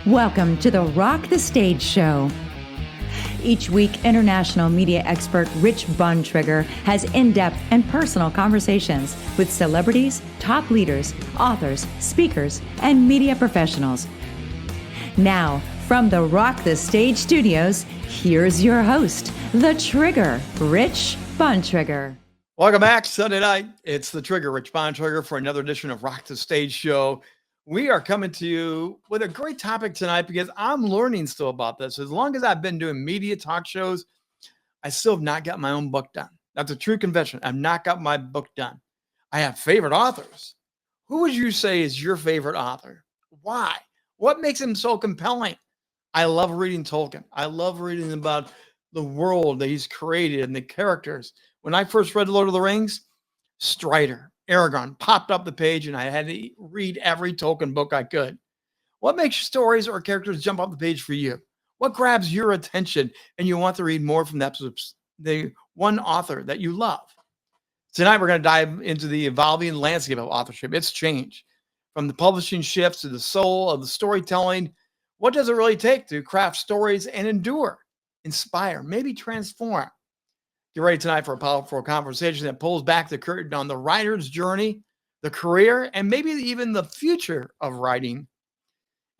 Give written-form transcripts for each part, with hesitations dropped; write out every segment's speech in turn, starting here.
Welcome to the Rock the Stage Show. Each week, international media expert Rich Bontrager has in-depth and personal conversations with celebrities, top leaders, authors, speakers, and media professionals. Now, from the Rock the Stage studios, here's your host, The Trigger, Rich Bontrager. Welcome back, Sunday night. It's The Trigger, Rich Bontrager, for another edition of Rock the Stage Show. We are coming to you with a great topic tonight because I'm learning still about this. As long as I've been doing media talk shows, I still have not got my own book done. That's a true confession. I've not got my book done. I have favorite authors. Who would you say is your favorite author? Why? What makes him so compelling? I love reading Tolkien. I love reading about the world that he's created and the characters. When I first read Lord of the Rings, Strider, Aragorn popped up the page and I had to read every Tolkien book I could. What makes stories or characters jump off the page for you? What grabs your attention and you want to read more from the one author that you love? Tonight, we're going to dive into the evolving landscape of authorship. It's changed from the publishing shifts to the soul of the storytelling. What does it really take to craft stories and endure, inspire, maybe transform? Get ready tonight for a powerful conversation that pulls back the curtain on the writer's journey, the career, and maybe even the future of writing.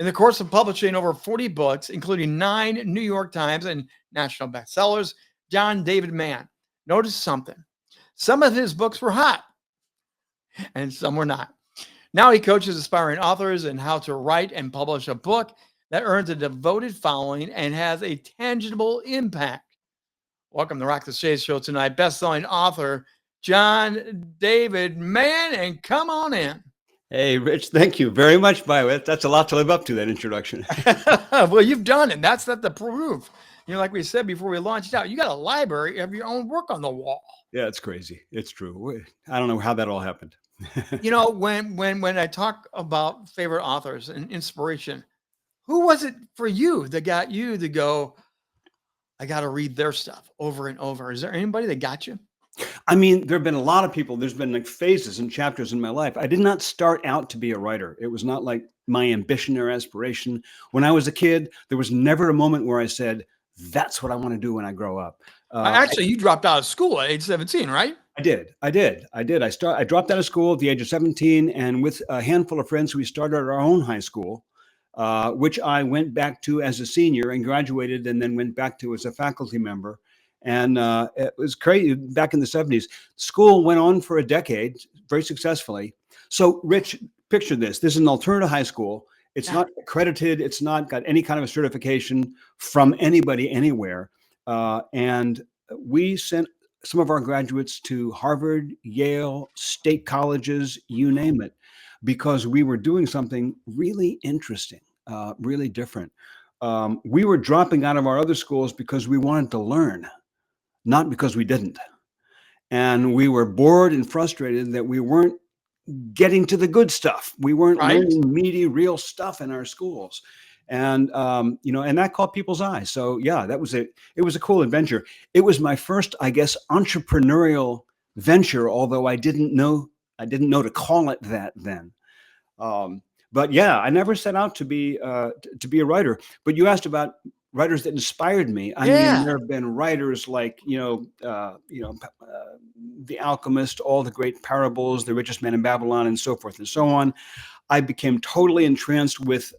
In the course of publishing over 40 books, including 9 New York Times and national bestsellers, David Mann noticed something. Some of his books were hot, and some were not. Now he coaches aspiring authors in how to write and publish a book that earns a devoted following and has a tangible impact. Welcome to Rock the Stage Show tonight, best-selling author David Mann, and come on in. Hey, Rich, thank you very much, That's a lot to live up to, that introduction. Well, you've done it. That's not the proof. You know, like we said before we launched out, you got a library, you have your own work on the wall. Yeah, it's crazy. It's true. I don't know how that all happened. You know, when I talk about favorite authors and inspiration, who was it for you that got you to go, I got to read their stuff over and over? Is there anybody that got you? I mean, there have been a lot of people. There's been like phases and chapters in my life. I did not start out to be a writer. It was not like my ambition or aspiration. When I was a kid, there was never a moment where I said, that's what I want to do when I grow up. Actually, you dropped out of school at age 17, right? I did. I dropped out of school at the age of 17, and with a handful of friends, we started our own high school, which I went back to as a senior and graduated, and then went back to as a faculty member. And it was crazy back in the 70s. School went on for a decade, very successfully. So, Rich, picture this. This is an alternative high school. It's not accredited. It's not got any kind of a certification from anybody anywhere. And we sent some of our graduates to Harvard, Yale, state colleges, you name it, because we were doing something really interesting, really different. We were dropping out of our other schools because we wanted to learn, not because we didn't. And we were bored and frustrated that we weren't getting to the good stuff. We weren't learning meaty, real stuff in our schools. And, and that caught people's eyes. So yeah, it was a cool adventure. It was my first, I guess, entrepreneurial venture, although I didn't know to call it that then. But yeah, I never set out to be a writer. But you asked about writers that inspired me. I mean, there have been writers like, The Alchemist, all the great parables, The Richest Man in Babylon, and so forth and so on. I became totally entranced with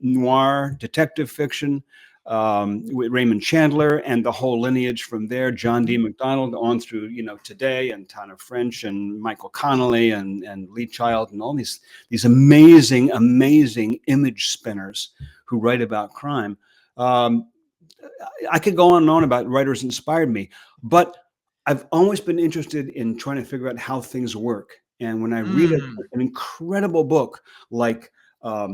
noir detective fiction, with Raymond Chandler and the whole lineage from there, John D. MacDonald on through, today, and Tana French and Michael Connelly and Lee Child and all these amazing image spinners who write about crime. I could go on and on about writers inspired me, but I've always been interested in trying to figure out how things work. And when I read an incredible book like, A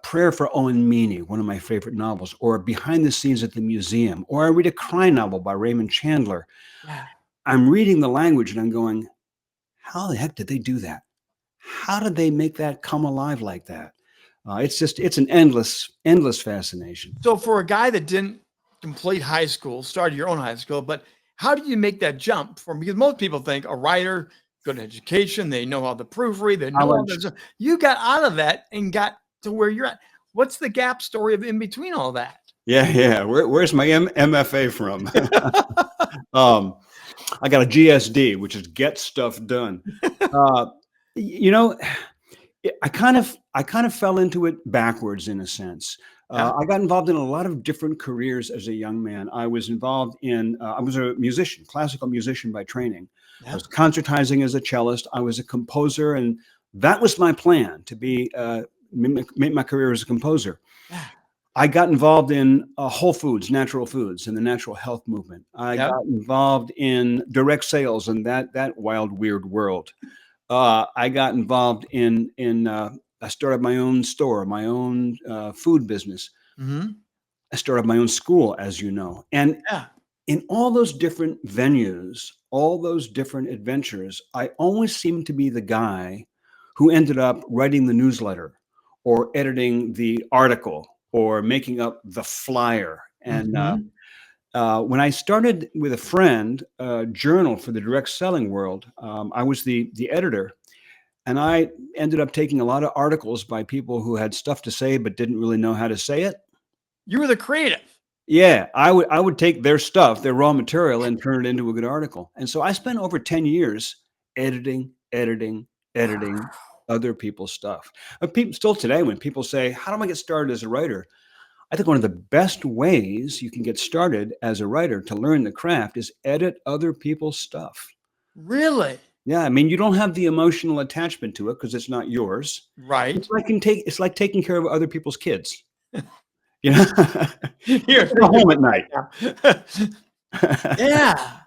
Prayer for Owen Meany, one of my favorite novels, or Behind the Scenes at the Museum, or I read a crime novel by Raymond Chandler, I'm reading the language and I'm going, how the heck did they do that? How did they make that come alive like that? It's an endless fascination. So for a guy that didn't complete high school, started your own high school, but how do you make that jump from, because most people think a writer good education. They know how to proofread. They know all College. this. You got out of that and got to where you're at. What's the gap story of in between all that? Yeah. Where's my MFA from? I got a GSD, which is get stuff done. You know, I kind of fell into it backwards in a sense. Yeah. I got involved in a lot of different careers as a young man. I was involved in, I was a musician, classical musician by training. I Yeah. was concertizing as a cellist. I was a composer, and that was my plan, to be make my career as a composer. Yeah. I got involved in Whole Foods, natural foods, and the natural health movement. I Yeah. got involved in direct sales and that wild, weird world. I got involved in I started my own store, my own food business. Mm-hmm. I started my own school, as you know. And Yeah. in all those different venues, all those different adventures, I always seemed to be the guy who ended up writing the newsletter or editing the article or making up the flyer. And Mm-hmm. when I started with a friend, journal for the direct selling world, I was the editor. And I ended up taking a lot of articles by people who had stuff to say but didn't really know how to say it. You were the creative. Yeah, I would take their stuff, their raw material, and turn it into a good article. And so I spent over 10 years editing other people's stuff. People still today, when people say, "How do I get started as a writer?" I think one of the best ways you can get started as a writer to learn the craft is edit other people's stuff. Really? Yeah, I mean, you don't have the emotional attachment to it because it's not yours. Right. It's like taking care of other people's kids. You know, Here, go home at night. Yeah.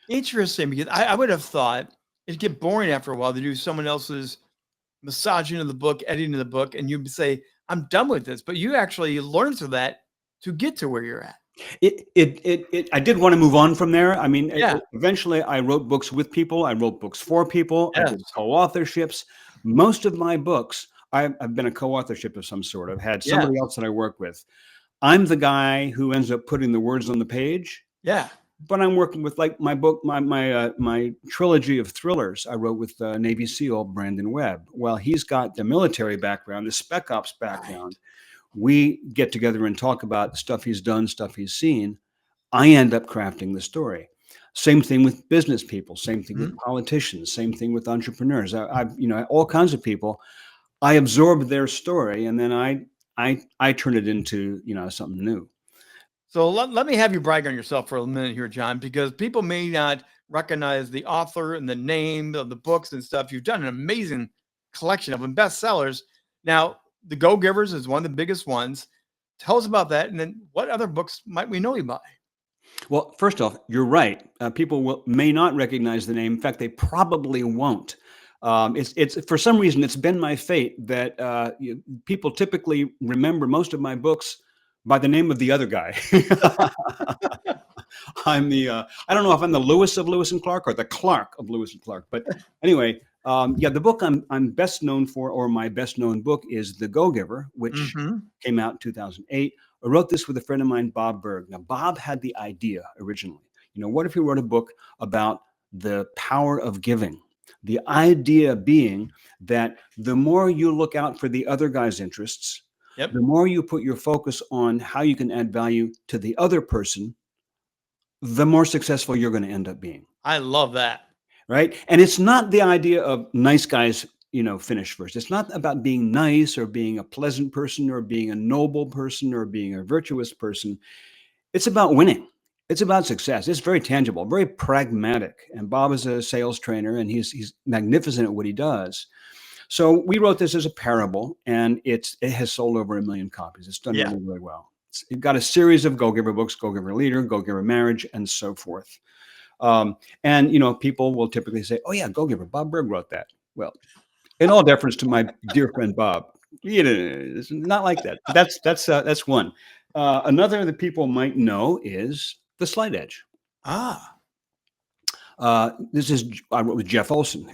Interesting, because I would have thought it'd get boring after a while to do someone else's massaging of the book, editing of the book, and you'd say, I'm done with this. But you actually learned through that to get to where you're at. I did want to move on from there. I mean, Yeah. eventually I wrote books with people. I wrote books for people. I did Yes. co-authorships. Most of my books, I've been a co-authorship of some sort. I've had somebody Yes. else that I work with. I'm the guy who ends up putting the words on the page, Yeah. but I'm working with, like, my book, my trilogy of thrillers I wrote with Navy SEAL Brandon Webb. Well, he's got the military background, the Spec Ops background. We get together and talk about stuff he's done, stuff he's seen. I end up crafting the story. Same thing with business people, same thing with politicians, same thing with entrepreneurs. I've all kinds of people. I absorb their story, and then I turn it into something new. So let me have you brag on yourself for a minute here, John, because people may not recognize the author and the name of the books and stuff. You've done an amazing collection of them, bestsellers. Now, The Go-Givers is one of the biggest ones. Tell us about that. And then what other books might we know you by? Well, first off, you're right. People may not recognize the name. In fact, they probably won't. It's for some reason, it's been my fate that people typically remember most of my books by the name of the other guy. I'm I don't know if I'm the Lewis of Lewis and Clark or the Clark of Lewis and Clark, but anyway, the book I'm best known for, or my best known book, is The Go-Giver, which came out in 2008. I wrote this with a friend of mine, Bob Berg. Now, Bob had the idea originally. What if he wrote a book about the power of giving? The idea being that the more you look out for the other guy's interests, Yep. the more you put your focus on how you can add value to the other person, the more successful you're going to end up being. I love that. Right. And it's not the idea of nice guys, finish first. It's not about being nice or being a pleasant person or being a noble person or being a virtuous person. It's about winning. It's about success. It's very tangible, very pragmatic. And Bob is a sales trainer, and he's magnificent at what he does. So we wrote this as a parable, and it has sold over 1 million copies. It's done really, really well. You've got a series of Go-Giver books, Go-Giver Leader, Go-Giver Marriage, and so forth. And people will typically say, "Oh yeah, Go-Giver, Bob Berg wrote that." Well, in all deference to my dear friend Bob, it's not like that. That's one. Another that people might know is The Slight Edge. This is I wrote with Jeff Olson.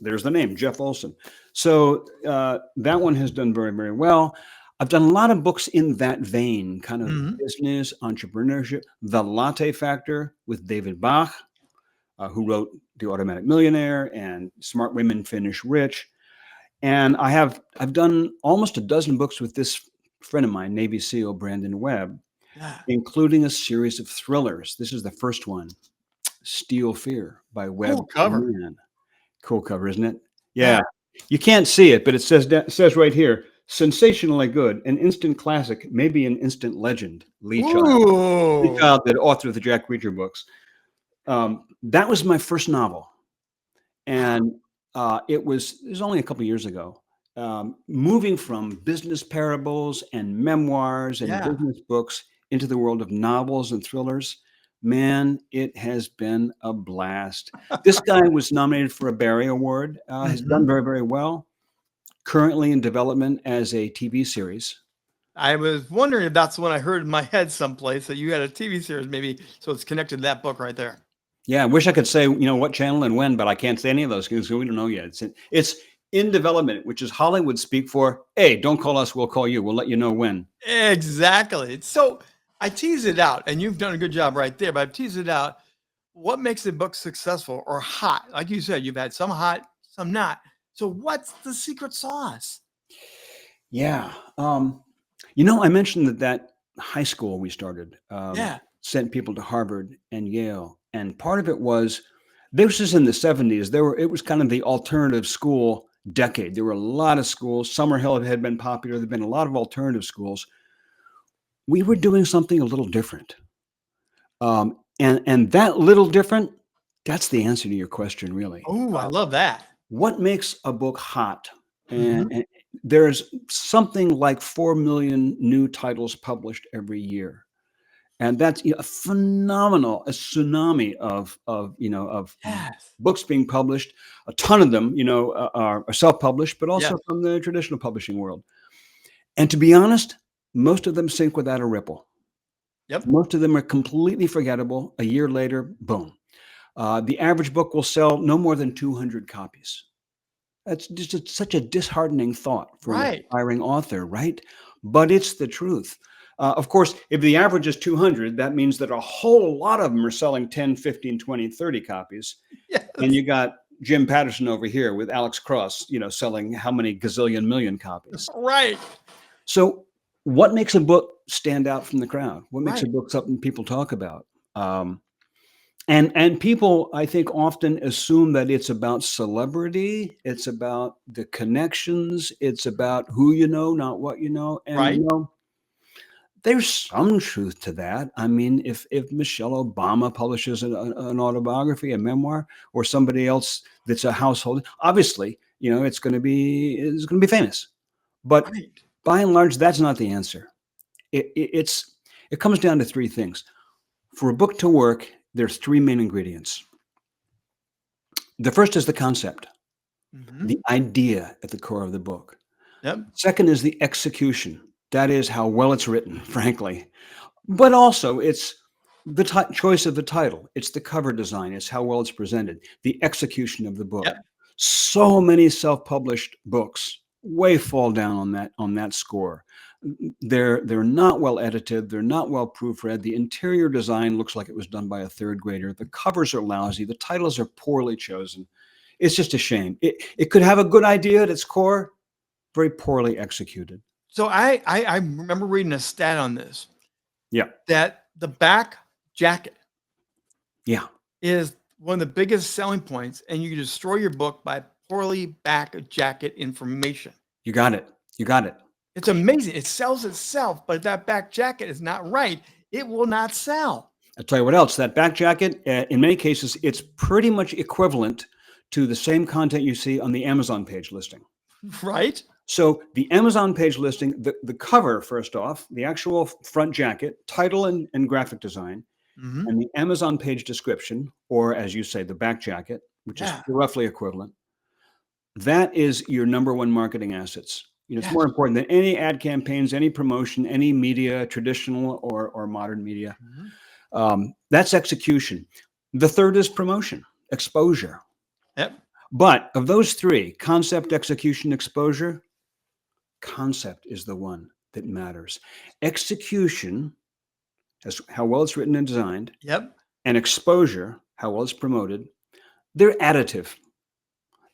There's the name, Jeff Olson. So that one has done very, very well. I've done a lot of books in that vein, kind of business, entrepreneurship. The Latte Factor with David Bach. who wrote The Automatic Millionaire and Smart Women Finish Rich. And I've done almost a dozen books with this friend of mine, Navy SEAL Brandon Webb, Yeah. including a series of thrillers. This is the first one, Steel Fear by Webb Cool cover. and Mann. Cool cover, isn't it? Yeah. Yeah. You can't see it, but it says right here, sensationally good, an instant classic, maybe an instant legend. Lee Child. Lee Ooh. Child, the author of the Jack Reacher books. That was my first novel. And it was only a couple of years ago. Moving from business parables and memoirs and Yeah. business books into the world of novels and thrillers, man, it has been a blast. This guy was nominated for a Barry Award, has done very, very well. Currently in development as a TV series. I was wondering if that's when I heard in my head someplace that you had a TV series, maybe. So it's connected to that book right there. Yeah, I wish I could say, what channel and when, but I can't say any of those because we don't know yet. It's in development, which is Hollywood speak for, hey, don't call us, we'll call you. We'll let you know when. Exactly. So I teased it out, and you've done a good job right there, but I've teased it out. What makes a book successful or hot? Like you said, you've had some hot, some not. So what's the secret sauce? Yeah. I mentioned that high school we started sent people to Harvard and Yale. And part of it was, this was in the 70s. It was kind of the alternative school decade. There were a lot of schools. Summerhill had been popular. There'd been a lot of alternative schools. We were doing something a little different. And that little different, that's the answer to your question, really. Oh, I love that. What makes a book hot? And there's something like 4 million new titles published every year. And that's a tsunami of books being published. A ton of them, are self-published, but also from the traditional publishing world. And to be honest, most of them sink without a ripple. Yep. Most of them are completely forgettable. A year later, boom. The average book will sell no more than 200 copies. That's just such a disheartening thought for an aspiring author, right? But it's the truth. Of course, if the average is 200, that means that a whole lot of them are selling 10, 15, 20, 30 copies. Yes. And you got Jim Patterson over here with Alex Cross, selling how many gazillion million copies. Right. So what makes a book stand out from the crowd? What makes a book something people talk about? And people, I think, often assume that it's about celebrity. It's about the connections. It's about who you know, not what you know. And there's some truth to that. I mean, if Michelle Obama publishes an autobiography, a memoir, or somebody else that's a household, obviously, it's going to be famous. But by and large, that's not the answer. It comes down to three things. For a book to work, there's three main ingredients. The first is the concept, the idea at the core of the book. Yep. Second is the execution. That is how well it's written, frankly. But also it's the choice of the title. It's the cover design. It's how well it's presented. The execution of the book. Yep. So many self-published books way fall down on that score. They're not well edited. They're not well proofread. The interior design looks like it was done by a third grader. The covers are lousy. The titles are poorly chosen. It's just a shame. It could have a good idea at its core, very poorly executed. So I remember reading a stat on this. Yeah. That the back jacket is one of the biggest selling points, and you can destroy your book by poorly back jacket information. You got it. It's amazing. It sells itself, but if that back jacket is not right, it will not sell. I'll tell you what else. That back jacket, in many cases, it's pretty much equivalent to the same content you see on the Amazon page listing. Right? So the Amazon page listing, the cover, first off, the actual front jacket, title and graphic design, and the Amazon page description, or as you say, the back jacket, which is roughly equivalent, that is your number one marketing assets. It's more important than any ad campaigns, any promotion, any media, traditional or modern media. That's execution. The third is promotion, exposure. Yep. But of those three, concept, execution, exposure, concept is the one that matters. Execution, how well it's written and designed, Yep. and exposure, how well it's promoted, they're additive.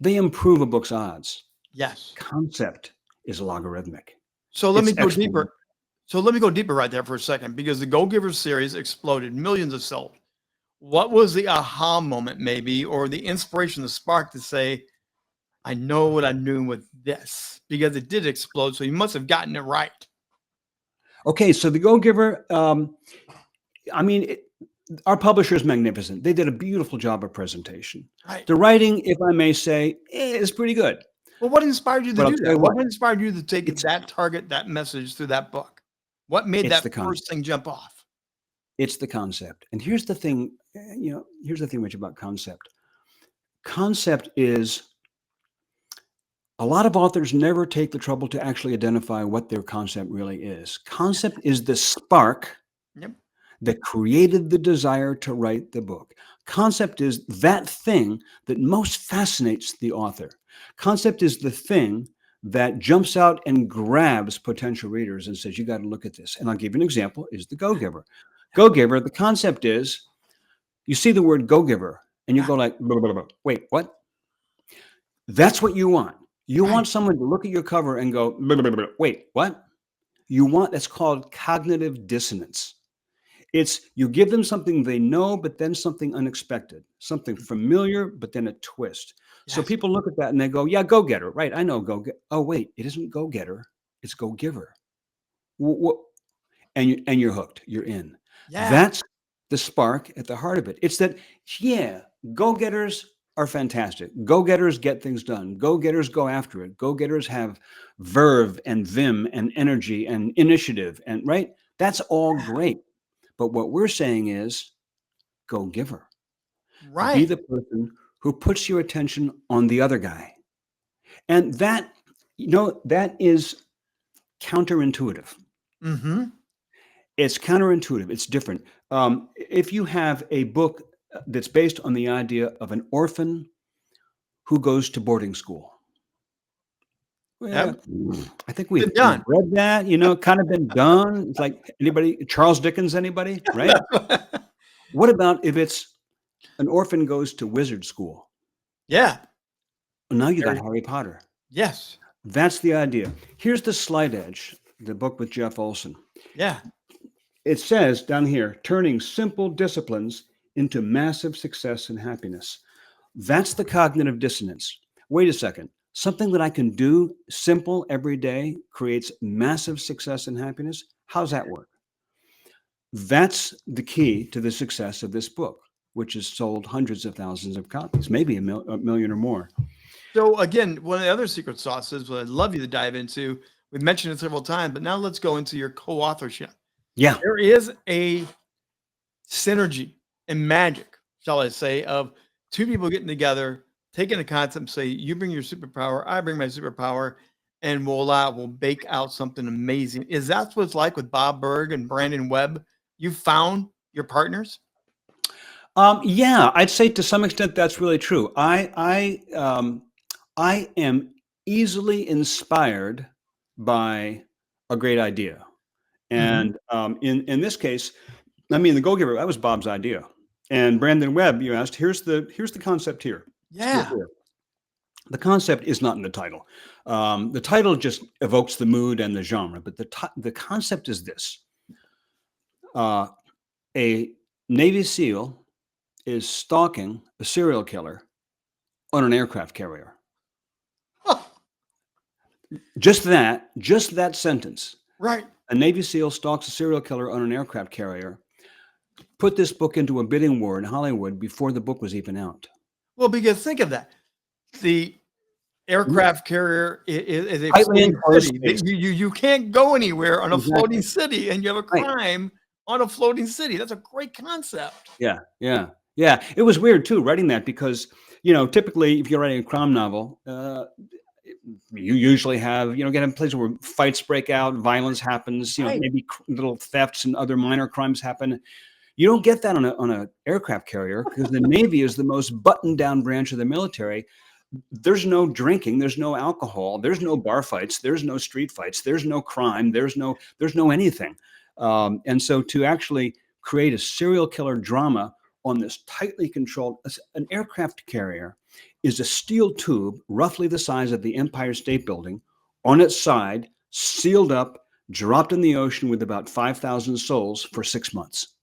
They improve a book's odds. Yes. Concept is logarithmic. So let me It's go exponential. deeper. So let me go deeper right there for a second, because the Go Giver series exploded, millions of sold. What was the aha moment, maybe, or the inspiration, the spark to say, I know what I'm doing with this? Because it did explode, so you must have gotten it right. Okay, so the Go Giver, I mean, our publisher is magnificent. They did a beautiful job of presentation. Right. The writing, if I may say, is pretty good. Well, what inspired you to But I'll do tell you that? What what, inspired you to take it's that target, that message through that book? What made it's that the concept. first thing jump off? It's the concept. And here's the thing, here's the thing, Rich, about concept. Concept is, a lot of authors never take the trouble to actually identify what their concept really is. Concept is the spark Yep. that created the desire to write the book. Concept is that thing that most fascinates the author. Concept is the thing that jumps out and grabs potential readers and says, you got to look at this. And I'll give you an example, is the Go Giver. Go Giver, the concept is, you see the word Go Giver and you go like, blah, blah, blah, blah. Wait, what? That's what you want. You want someone to look at your cover and go, blah, blah, blah, blah. Wait, what? You want, that's called cognitive dissonance. It's, you give them something they know, but then something unexpected, something familiar, but then a twist. So Yes. people look at that and they go, yeah, go getter. Right. I know go get. Oh, wait, it isn't go getter. It's go giver. And you're hooked. You're in. Yeah. That's the spark at the heart of it. It's that, yeah, go-getters are fantastic. Go-getters get things done. Go-getters go after it. Go-getters have verve and vim and energy and initiative. And right. That's all great. But what we're saying is, go giver. Right. Be the person who puts your attention on the other guy. And that, that is counterintuitive. Mm-hmm. It's counterintuitive. It's different. If you have a book that's based on the idea of an orphan who goes to boarding school. Well, I think we've read that, kind of been done. It's like, anybody, Charles Dickens, anybody, right? What about if it's an orphan goes to wizard school? Yeah. Well, now you got Harry Potter. Yes. That's the idea. Here's the Slight Edge, the book with Jeff Olson. Yeah. It says down here, turning simple disciplines into massive success and happiness. That's the cognitive dissonance. Wait a second. Something that I can do simple every day creates massive success and happiness. How's that work? That's the key to the success of this book, which has sold hundreds of thousands of copies, maybe a million or more. So again, one of the other secret sauces, what I'd love you to dive into, we've mentioned it several times, but now let's go into your co-authorship. Yeah. There is a synergy and magic, shall I say, of two people getting together, taking a concept, say, you bring your superpower, I bring my superpower, and voila, we'll bake out something amazing. Is that what it's like with Bob Berg and Brandon Webb? You found your partners? Yeah, I'd say to some extent that's really true. I am easily inspired by a great idea. And in this case, I mean, the Go Giver, that was Bob's idea. And Brandon Webb, you asked, here's the concept here. Yeah. The concept is not in the title. The title just evokes the mood and the genre, but the concept is this. A Navy SEAL is stalking a serial killer on an aircraft carrier. Just that sentence. Right. A Navy SEAL stalks a serial killer on an aircraft carrier. Put this book into a bidding war in Hollywood before the book was even out. Well, because think of that. The aircraft carrier is a floating city. You can't go anywhere on a floating city, and you have a crime on a floating city. That's a great concept. Yeah. It was weird too, writing that, because, typically if you're writing a crime novel, you usually have, get in places where fights break out, violence happens, maybe little thefts and other minor crimes happen. You don't get that on an aircraft carrier, because the Navy is the most buttoned down branch of the military. There's no drinking, there's no alcohol, there's no bar fights, there's no street fights, there's no crime, there's no anything. And so to actually create a serial killer drama on this tightly controlled, an aircraft carrier is a steel tube roughly the size of the Empire State Building on its side, sealed up, dropped in the ocean with about 5,000 souls for 6 months.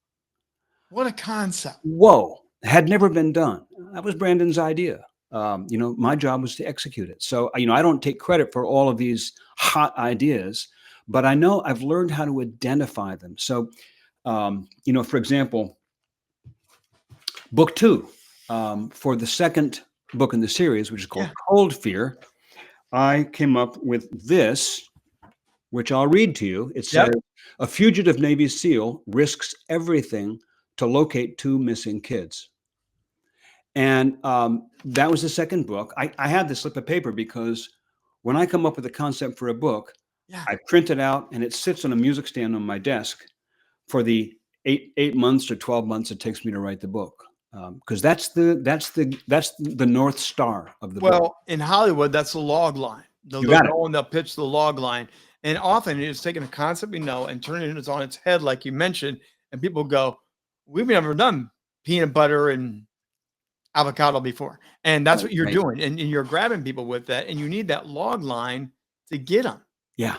What a concept. Whoa, had never been done. That was Brandon's idea. My job was to execute it. So, I don't take credit for all of these hot ideas, but I know I've learned how to identify them. So, for example, book 2, for the second book in the series, which is called Cold Fear, I came up with this, which I'll read to you. It says, a fugitive Navy SEAL risks everything to locate 2 missing kids. And that was the second book. I had this slip of paper because when I come up with a concept for a book, I print it out and it sits on a music stand on my desk for the 8 months or 12 months it takes me to write the book. Because that's the North Star of the book. Well, in Hollywood, that's the log line. They'll go and they'll pitch the log line. And often it's taking a concept we know and turning it on its head, like you mentioned, and people go, we've never done peanut butter and avocado before. And that's what you're doing. And you're grabbing people with that. And you need that log line to get them. Yeah.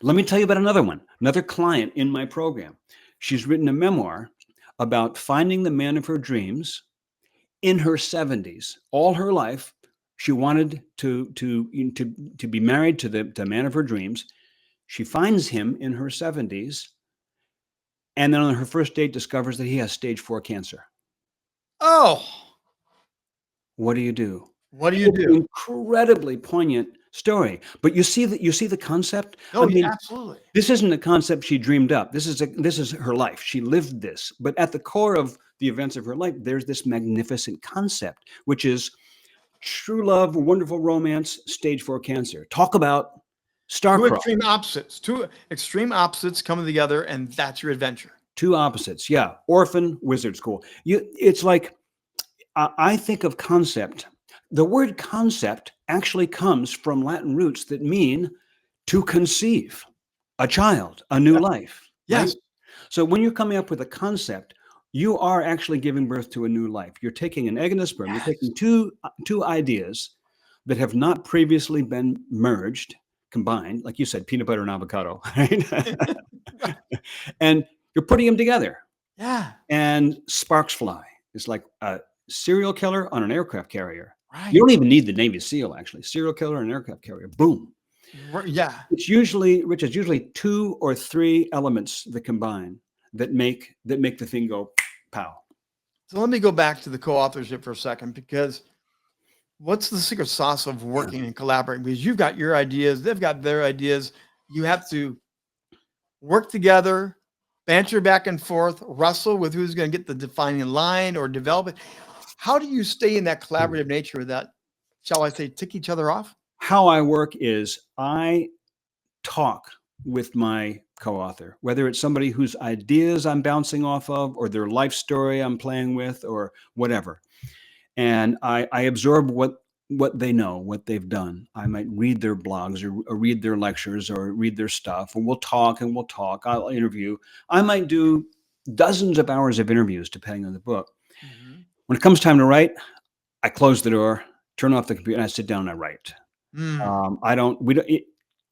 Let me tell you about another one, another client in my program. She's written a memoir about finding the man of her dreams in her 70s. All her life, she wanted to be married to the man of her dreams. She finds him in her 70s. And then on her first date discovers that he has stage 4 cancer. Oh, what do you do? What do you do? Incredibly poignant story. But you see the concept? Oh, absolutely. This isn't a concept she dreamed up. This is her life. She lived this. But at the core of the events of her life, there's this magnificent concept, which is true love, wonderful romance, stage 4 cancer. Talk about star-crossed. Two extreme opposites coming together, and that's your adventure. 2 opposites. Yeah. Orphan, wizard school. It's like, I think of concept. The word concept actually comes from Latin roots that mean to conceive a child, a new life. Yes. Right? So when you're coming up with a concept, you are actually giving birth to a new life. You're taking an egg and a sperm. You're taking two ideas that have not previously been merged, combined, like you said, peanut butter and avocado, right? And you're putting them together. Yeah. And sparks fly. It's like a serial killer on an aircraft carrier. Right. You don't even need the Navy SEAL, actually. Serial killer on an aircraft carrier. Boom. Yeah. It's usually 2 or 3 elements that combine that make the thing go pow. So let me go back to the co-authorship for a second, because what's the secret sauce of working and collaborating? Because you've got your ideas, they've got their ideas. You have to work together, banter back and forth, wrestle with who's going to get the defining line or develop it. How do you stay in that collaborative nature that, shall I say, tick each other off? How I work is I talk with my co-author, whether it's somebody whose ideas I'm bouncing off of or their life story I'm playing with or whatever. And I absorb what they know, what they've done. I might read their blogs or read their lectures or read their stuff, and we'll talk. I'll interview. I might do dozens of hours of interviews depending on the book. Mm-hmm. When it comes time to write, I close the door, turn off the computer, and I sit down and I write.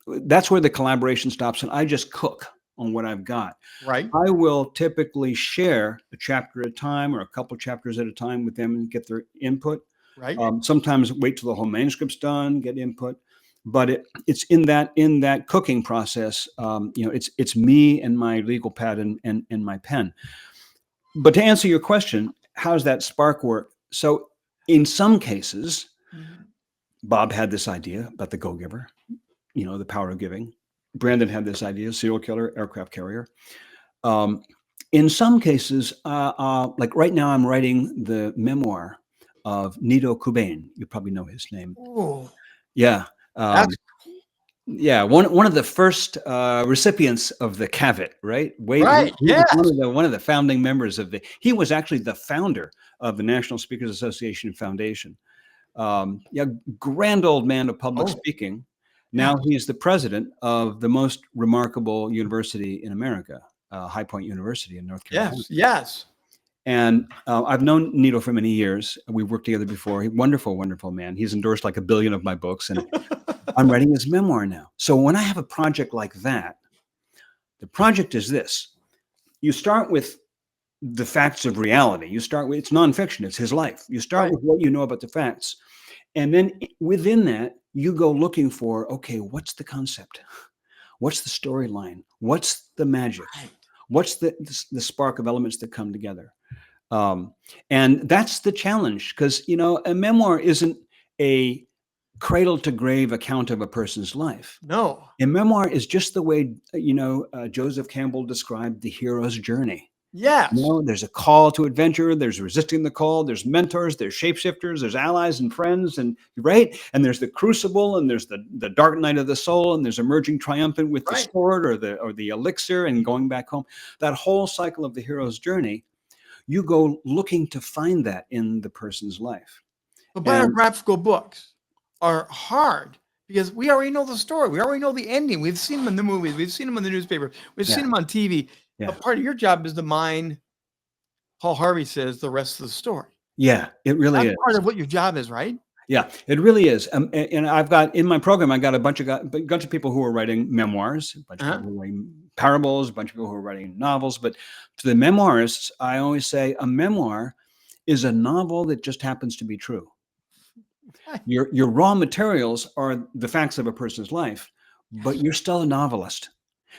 That's where the collaboration stops, and I just cook on what I've got. Right. I will typically share a chapter at a time or a couple chapters at a time with them and get their input. Right. Sometimes wait till the whole manuscript's done, get input. But it's in that cooking process. It's me and my legal pad and my pen. But to answer your question, how's that spark work? So in some cases, Bob had this idea about the go-giver, the power of giving. Brandon had this idea, serial killer, aircraft carrier. In some cases, like right now, I'm writing the memoir of Nido Qubein. You probably know his name. Oh, yeah. Yeah, one of the first recipients of the CAVIT, right? One of the founding members of he was actually the founder of the National Speakers Association Foundation. Grand old man of public speaking. Now he's the president of the most remarkable university in America, High Point University in North Carolina. Yes. And I've known Nito for many years. We've worked together before. He's wonderful, wonderful man. He's endorsed like 1 billion of my books, and I'm writing his memoir now. So when I have a project like that, the project is this. You start with the facts of reality. You start with, it's nonfiction, it's his life. You start with what you know about the facts. And then within that, you go looking for, okay, what's the concept? What's the storyline? What's the magic? What's the spark of elements that come together? And that's the challenge, because, you know, a memoir isn't a cradle to grave account of a person's life. No. A memoir is just the way, you know, Joseph Campbell described the hero's journey. Yes. You know, there's a call to adventure, there's resisting the call, there's mentors, there's shapeshifters, there's allies and friends, and right. And there's the crucible, and there's the dark night of the soul, and there's emerging triumphant with the sword or the elixir and going back home. That whole cycle of the hero's journey, you go looking to find that in the person's life. But biographical books are hard because we already know the story. We already know the ending. We've seen them in the movies. We've seen them in the newspaper. We've seen them on TV. Yeah. But part of your job is to mine, Paul Harvey says, the rest of the story. Yeah, it really is. Part of what your job is, right? Yeah, it really is. And I've got in my program, I got a bunch of people who are writing memoirs, a bunch of people who are writing parables, a bunch of people who are writing novels. But to the memoirists, I always say a memoir is a novel that just happens to be true. Your raw materials are the facts of a person's life, but you're still a novelist.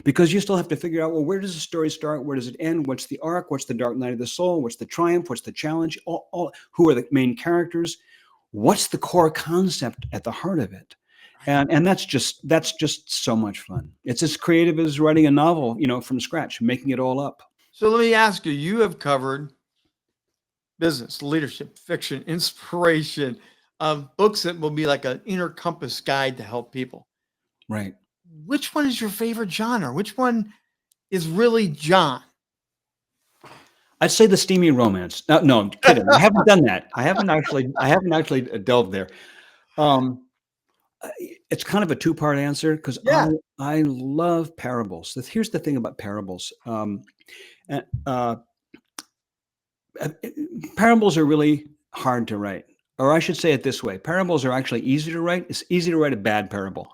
Because you still have to figure out, well, where does the story start? Where does it end? What's the arc? What's the dark night of the soul? What's the triumph? What's the challenge? Who are the main characters? What's the core concept at the heart of it? And that's just so much fun. It's as creative as writing a novel, you know, from scratch, making it all up. So let me ask you, you have covered business, leadership, fiction, inspiration, books that will be like an inner compass guide to help people. Right. Which one is your favorite genre? Which one is really John? I'd say the steamy romance. No, I'm kidding. I haven't done that. I haven't actually delved there. It's kind of a two-part answer because I love parables. Here's the thing about parables. Parables are really hard to write, or I should say it this way: parables are actually easy to write. It's easy to write a bad parable.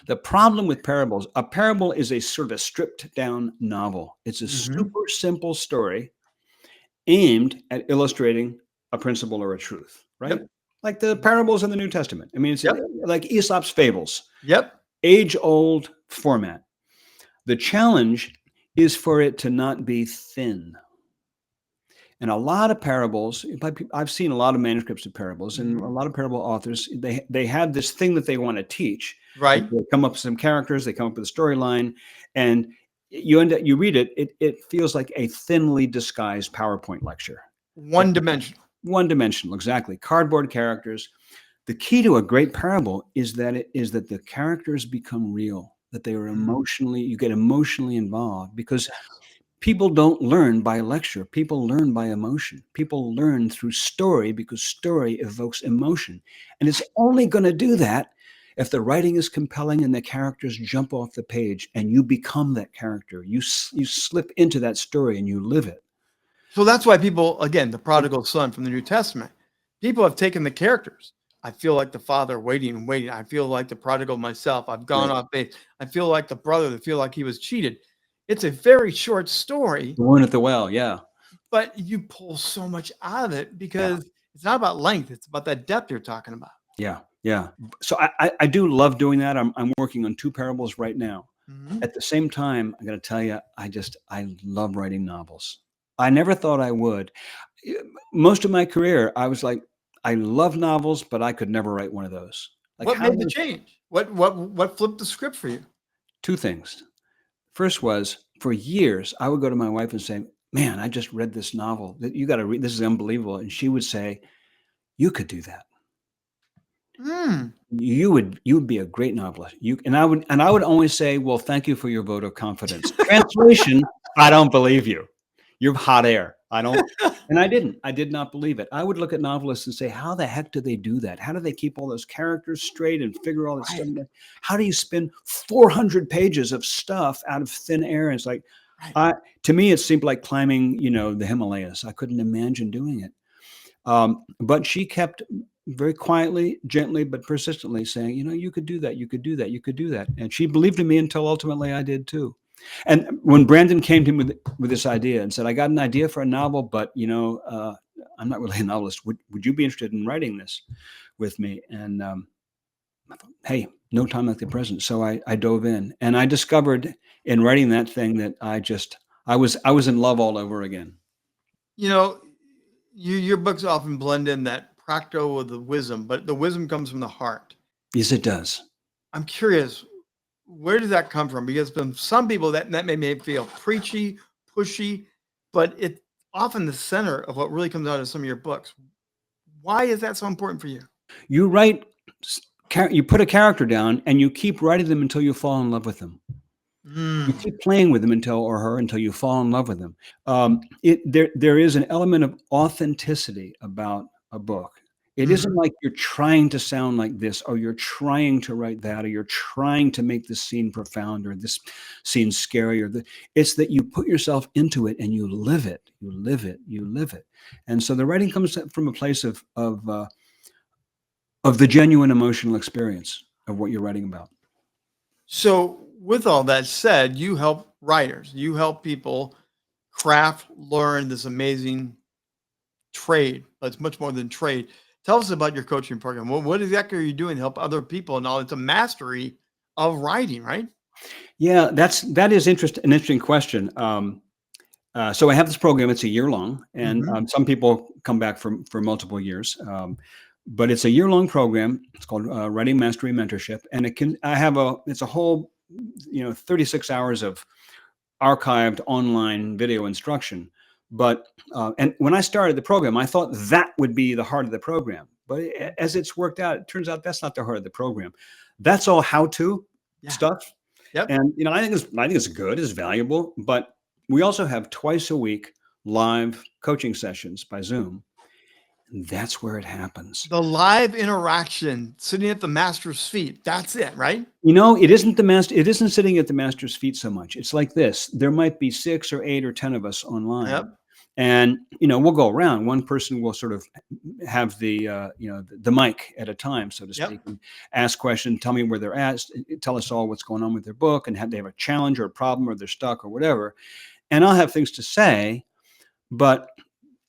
The problem with parables, a parable is a sort of a stripped down novel. It's a super simple story aimed at illustrating a principle or a truth, right? Like the parables in the New Testament. I mean, it's like Aesop's fables. Age-old format. The challenge is for it to not be thin. And a lot of parables, I've seen a lot of manuscripts of parables, and a lot of parable authors, they have this thing that they want to teach. Right. They come up with some characters, they come up with a storyline, and you read it, it feels like a thinly disguised PowerPoint lecture. One-dimensional. One-dimensional, exactly. Cardboard characters. The key to a great parable is that the characters become real, that they are you get emotionally involved, because people don't learn by lecture. People learn by emotion. People learn through story because story evokes emotion. And it's only going to do that if the writing is compelling and the characters jump off the page and you become that character. You slip into that story and you live it. So that's why people, again, the prodigal son from the New Testament, people have taken the characters. I feel like the father waiting and waiting. I feel like the prodigal myself. I've gone off base. I feel like the brother that feel like he was cheated. It's a very short story. The one at the well, yeah. But you pull so much out of it because it's not about length. It's about that depth you're talking about. Yeah, yeah. So I do love doing that. I'm working on 2 parables right now. At the same time, I'm going to tell you, I love writing novels. I never thought I would. Most of my career, I was like, I love novels, but I could never write one of those. Like, what made the change? What flipped the script for you? 2 things. First was, for years, I would go to my wife and say, man, I just read this novel that you got to read. This is unbelievable. And she would say, you could do that. You would be a great novelist. And I would always say, well, thank you for your vote of confidence. Translation, I don't believe you. You're hot air. And I did not believe it. I would look at novelists and say, how the heck do they do that? How do they keep all those characters straight and figure all this stuff? How do you spin 400 pages of stuff out of thin air? And it's like, Right. To me, it seemed like climbing, the Himalayas. I couldn't imagine doing it. But she kept very quietly, gently, but persistently saying, you could do that, you could do that, you could do that. And she believed in me until ultimately I did too. And when Brandon came to me with this idea and said, I got an idea for a novel, but I'm not really a novelist. Would you be interested in writing this with me? And I thought, hey, no time like the present. So I dove in, and I discovered in writing that thing that I was in love all over again. You know, your books often blend in that practical with the wisdom, but the wisdom comes from the heart. Yes, it does. I'm curious, where does that come from? Because from some people that may feel preachy, pushy, but it's often the center of what really comes out of some of your books. Why is that so important for you? You write, you put a character down, and you keep writing them until you fall in love with them. You Mm. keep playing with them until you fall in love with them. There is an element of authenticity about a book. It isn't Mhm. like you're trying to sound like this, or you're trying to write that, or you're trying to make this scene profound, or this scene scary, it's that you put yourself into it and you live it. You live it. You live it. And so the writing comes from a place of the genuine emotional experience of what you're writing about. So, with all that said, you help writers, you help people craft, learn this amazing trade, but it's much more than trade. Tell us about your coaching program. What exactly are you doing to help other people? And all it's a mastery of writing, right? Yeah, that is an interesting question. So I have this program. It's a year long, and Mhm. some people come back for multiple years. But it's a year long program. It's called Writing Mastery Mentorship, and it's a whole 36 hours of archived online video instruction. But and when I started the program, I thought that would be the heart of the program. But as it's worked out, it turns out that's not the heart of the program. That's all how to Yeah. stuff. Yep. And I think it's good, it's valuable, but we also have twice a week live coaching sessions by Zoom. And that's where it happens. The live interaction, sitting at the master's feet. That's it, right? It isn't sitting at the master's feet so much. It's like this. There might be 6 or 8 or 10 of us online. Yep. And we'll go around. One person will sort of have the mic at a time, so to Yep. speak, and ask questions, tell me where they're at, tell us all what's going on with their book, and they have a challenge or a problem, or they're stuck or whatever. And I'll have things to say, but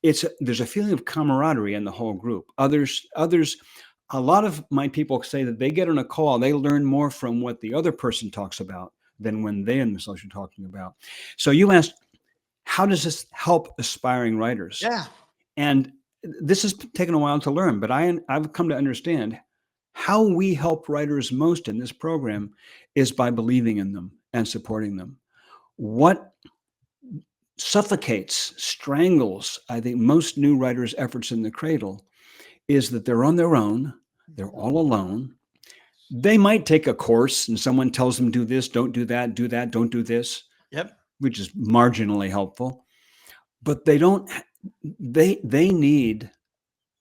there's a feeling of camaraderie in the whole group. A lot of my people say that they get on a call, they learn more from what the other person talks about than when they themselves are talking about. So you asked, how does this help aspiring writers? Yeah. And this has taken a while to learn, but I've come to understand how we help writers most in this program is by believing in them and supporting them. What suffocates, strangles, I think, most new writers' efforts in the cradle is that they're on their own, they're all alone. They might take a course and someone tells them, do this, don't do that, don't do this, Yep. which is marginally helpful. But they need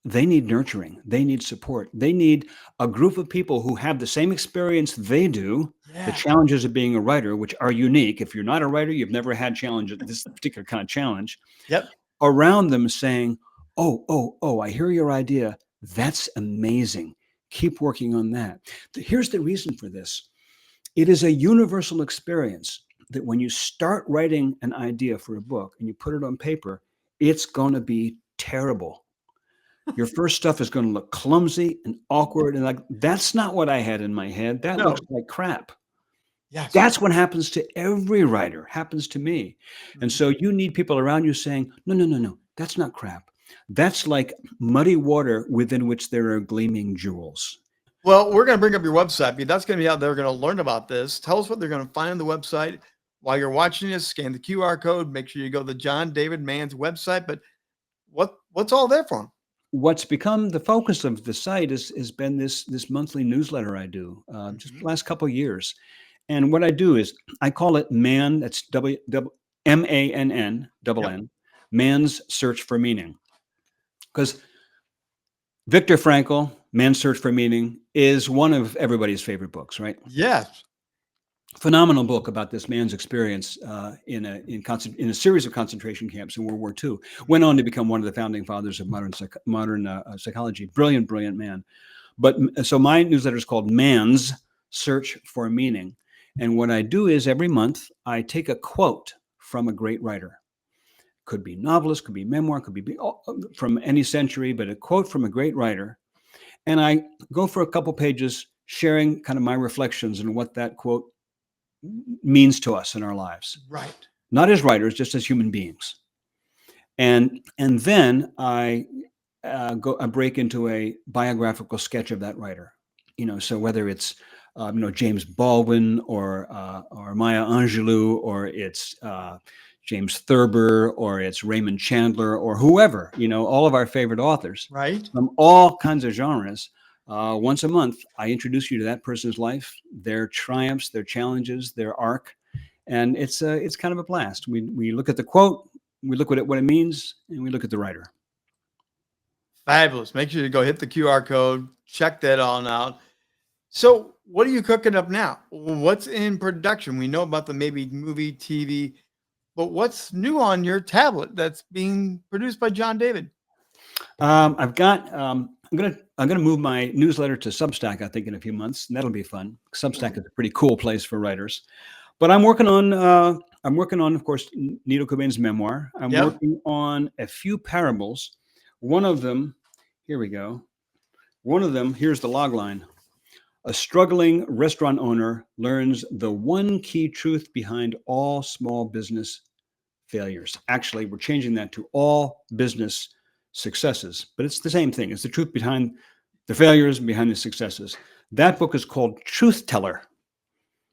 nurturing. They need support. They need a group of people who have the same experience they do, the Yeah. challenges of being a writer, which are unique. If you're not a writer, you've never had this particular kind of challenge, Yep. around them saying, oh, I hear your idea. That's amazing. Keep working on that. Here's the reason for this. It is a universal experience that when you start writing an idea for a book and you put it on paper, it's going to be terrible. Your first stuff is going to look clumsy and awkward. And like, that's not what I had in my head. That looks No. like crap. Yes. That's what happens to every writer, happens to me. And Mhm. so you need people around you saying, no, that's not crap. That's like muddy water within which there are gleaming jewels. Well, we're going to bring up your website because that's going to be out there. We're going to learn about this. Tell us what they're going to find on the website. While you're watching this, scan the QR code. Make sure you go to John David Mann's website. But what's all there for him? What's become the focus of the site has been this monthly newsletter I do just the last couple of years. And what I do is I call it MANN, that's MANN, double Yep. N, Man's Search for Meaning. Because Viktor Frankl, Man's Search for Meaning, is one of everybody's favorite books, right? Yes. phenomenal book about this man's experience in a series of concentration camps in World War II. Went on to become one of the founding fathers of modern psychology. Brilliant man. But so my newsletter is called Man's Search for Meaning. And what I do is every month I take a quote from a great writer. Could be novelist, could be memoir, could be from any century, but a quote from a great writer. And I go for a couple pages sharing kind of my reflections on what that quote means to us in our lives. Right. Not as writers, just as human beings. And then I break into a biographical sketch of that writer. So whether it's James Baldwin or Maya Angelou, or it's James Thurber, or it's Raymond Chandler, or whoever, all of our favorite authors, right, from all kinds of genres. Once a month, I introduce you to that person's life, their triumphs, their challenges, their arc, and it's kind of a blast. We look at the quote, we look at what it means, and we look at the writer. Fabulous. Make sure to go hit the QR code, check that on out. So what are you cooking up now? What's in production? We know about the maybe movie, TV, but what's new on your tablet that's being produced by John David? I've got, I'm gonna move my newsletter to Substack, I think, in a few months, and that'll be fun. Substack is a pretty cool place for writers. But I'm working on, of course, Nito Cobain's memoir. I'm working on a few parables. One of them, here we go. One of them, here's the log line. A struggling restaurant owner learns the one key truth behind all small business failures. Actually, we're changing that to all business successes, but it's the same thing. It's the truth behind the failures and behind the successes. That book is called Truth Teller,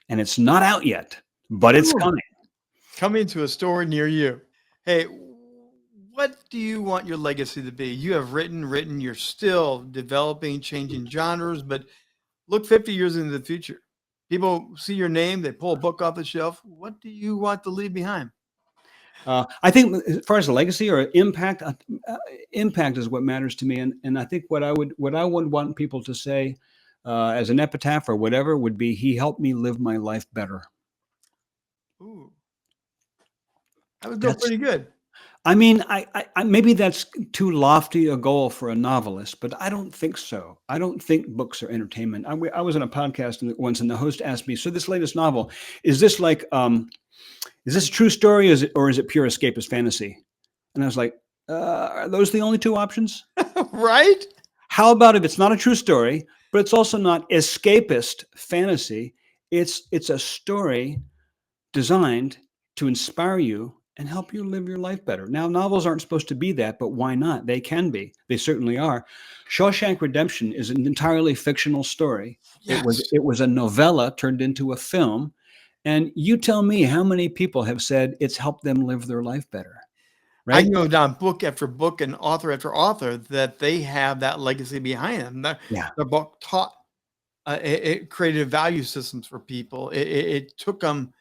and it's not out yet, but it's coming to a store near you. Hey, what do you want your legacy to be? You have written, you're still developing, changing genres, but look 50 years into the future. People see your name, they pull a book off the shelf. What do you want to leave behind? I think as far as a legacy or impact, impact is what matters to me. And I think what I would want people to say as an epitaph or whatever would be, he helped me live my life better. Ooh, that would go pretty good. I mean, I maybe that's too lofty a goal for a novelist, but I don't think so. I don't think books are entertainment. I was on a podcast once, and the host asked me, "So this latest novel, is this like, is this a true story, or is it pure escapist fantasy?" And I was like, "Are those the only two options?" Right? How about if it's not a true story, but it's also not escapist fantasy? It's a story designed to inspire you and help you live your life better. Now, novels aren't supposed to be that, but why not? They can be. They certainly are. Shawshank Redemption is an entirely fictional story. Yes. It was a novella turned into a film. And you tell me how many people have said it's helped them live their life better. Right? I know down book after book and author after author that they have that legacy behind them. The book taught, it created value systems for people. It took them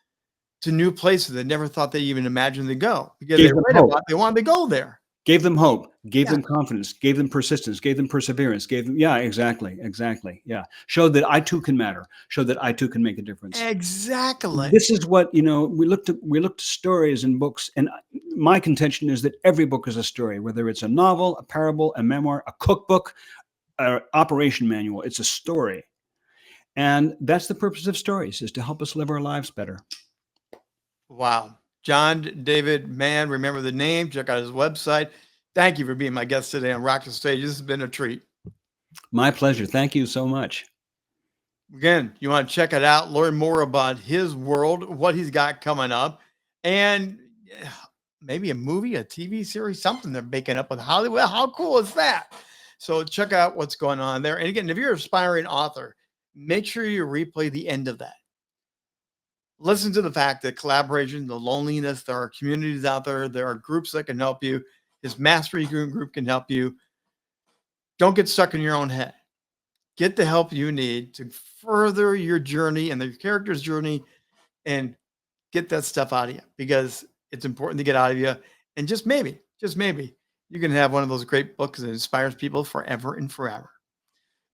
to new places they never thought they even imagined to go, because they wanted to go there. Gave them hope, gave them confidence, gave them persistence, gave them perseverance, gave them, exactly. Yeah. Showed that I too can matter, showed that I too can make a difference. Exactly. This is what, we look to stories and books. And my contention is that every book is a story, whether it's a novel, a parable, a memoir, a cookbook, an operation manual, it's a story. And that's the purpose of stories, is to help us live our lives better. Wow. John David Mann, remember the name, check out his website. Thank you for being my guest today on Rock the Stage. This has been a treat. My pleasure. Thank you so much. Again, you want to check it out, learn more about his world, what he's got coming up, and maybe a movie, a TV series, something they're making up with Hollywood. How cool is that? So check out what's going on there. And again, if you're an aspiring author, make sure you replay the end of that. Listen to the fact that collaboration, the loneliness, there are communities out there. There are groups that can help you. His mastery group can help you. Don't get stuck in your own head. Get the help you need to further your journey and the character's journey, and get that stuff out of you, because it's important to get out of you. And just maybe, you can have one of those great books that inspires people forever and forever.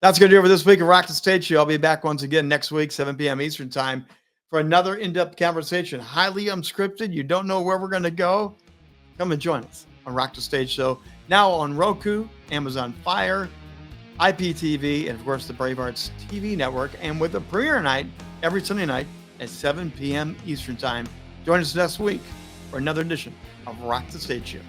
That's going to do it for this week of Rock the Stage Show. I'll be back once again next week, 7 p.m. Eastern Time, for another in-depth conversation. Highly unscripted. You don't know where we're going to go? Come and join us on Rock the Stage Show. Now on Roku, Amazon Fire, IPTV, and of course the Bravehearts TV network. And with a premiere night every Sunday night at 7 p.m. Eastern Time. Join us next week for another edition of Rock the Stage Show.